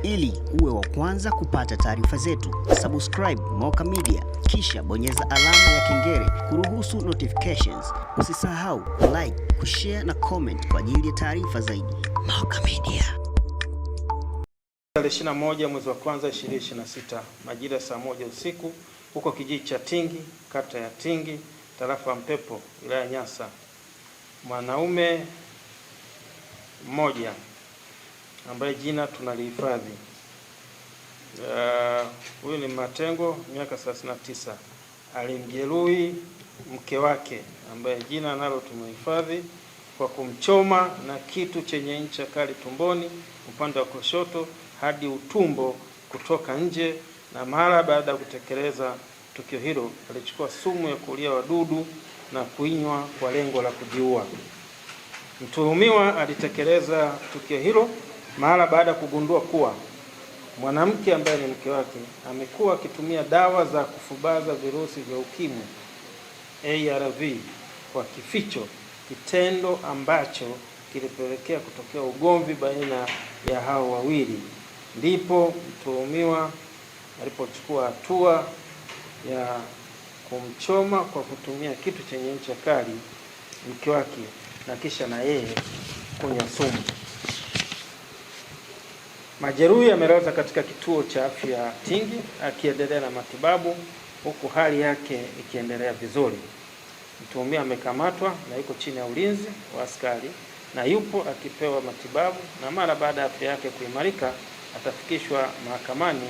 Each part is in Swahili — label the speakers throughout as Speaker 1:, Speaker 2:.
Speaker 1: Ili uwe wa kwanza kupata taarifa zetu, subscribe Moka Media kisha bonyeza alama ya kengele kuruhusu notifications. Usisahau like, kushare na comment kwa ajili ya taarifa zaidi. Moka Media.
Speaker 2: Tarehe 21 mwezi wa kwanza 2026 majira saa 1 usiku huko kijiji cha Tingi, kata ya Tingi, tarafa ya Mpepo, wilaya Nyasa, mwanaume mmoja ambaye jina tunalihifadhi, huyu ni Matengo, miaka 39, alimjeruhi mke wake ambaye jina nalo tumehifadhi kwa kumchoma na kitu chenye ncha kali tumboni upande wa kushoto hadi utumbo kutoka nje, na mara baada ya kutekeleza tukio hilo alichukua sumu ya kulia wadudu na kuinywa kwa lengo la kujiua. Mtuhumiwa alitekeleza tukio hilo mara baada ya kugundua kuwa mwanamke ambaye ni mke wake amekuwa akitumia dawa za kufubaza virusi vya ukimwi ARV kwa kificho, kitendo ambacho kilipelekea kutokea ugomvi baina ya hao wawili. Ndipo mtuhumiwa alipochukua hatua ya kumchoma kwa kutumia kitu chenye ncha kali mke wake na kisha na yeye kunywa sumu. Majeruhi amelazwa katika kituo cha afya Tingi akiendelea na matibabu huku hali yake ikiendelea vizuri. Mtuhumiwa amekamatwa na yuko chini ya ulinzi wa askari na yupo akipewa matibabu, na mara baada ya afya yake kuimarika atafikishwa mahakamani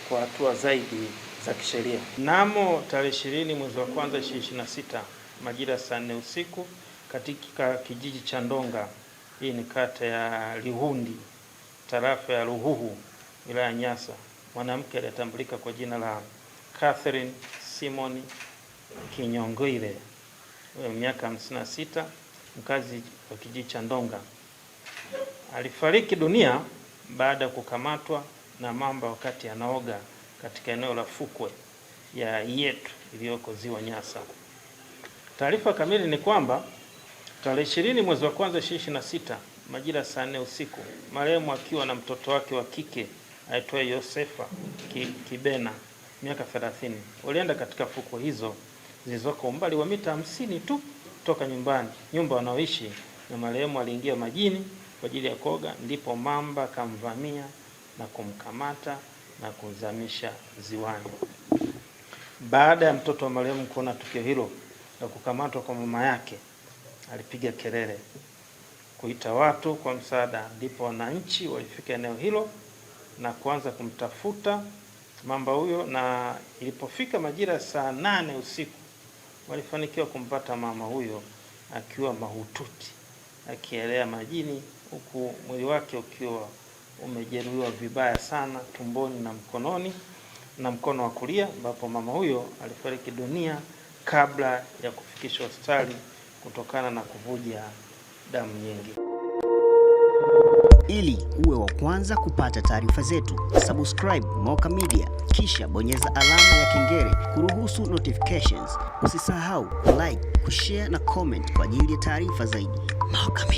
Speaker 2: kwa hatua zaidi za kisheria. Mnamo tarehe 20 mwezi wa kwanza 2026 majira saa 4 usiku katika kijiji cha Ndonga, hii ni kata ya Lihundi, tarafa ya Ruhuhu, wilaya Nyasa, mwanamke aliyetambulika kwa jina la Catherine Simon Kinyongoile, miaka 56, mkazi wa kijiji cha Ndonga, alifariki dunia baada ya kukamatwa na mamba wakati anaoga katika eneo la fukwe ya Yetu iliyoko ziwa Nyasa. Taarifa kamili ni kwamba tarehe 20 mwezi wa kwanza 2026 majira saa 4 usiku, marehemu akiwa na mtoto wake wa kike aitwaye Yosefa Kibena, miaka 30, walienda katika fukwe hizo zilizoko umbali wa mita 50 tu kutoka nyumba wanaoishi, na marehemu aliingia majini kwa ajili ya kuoga, ndipo mamba akamvamia na kumkamata na kumzamisha ziwani. Baada ya mtoto wa marehemu kuona tukio hilo la kukamatwa kwa mama yake, alipiga kelele kuita watu kwa msaada, ndipo wananchi walifika eneo hilo na kuanza kumtafuta mamba huyo, na ilipofika majira saa 8 usiku walifanikiwa kumpata mama huyo akiwa mahututi akielea majini, huku mwili wake ukiwa umejeruhiwa vibaya sana tumboni na mkononi na mkono wa kulia, ambapo mama huyo alifariki dunia kabla ya kufikishwa hospitali kutokana na kuvuja damu nyingi.
Speaker 1: Ili uwe wa kwanza kupata taarifa zetu, subscribe Moka Media kisha bonyeza alama ya kengele kuruhusu notifications. Usisahau like, kushare na comment kwa ajili ya taarifa zaidi. Moka Media.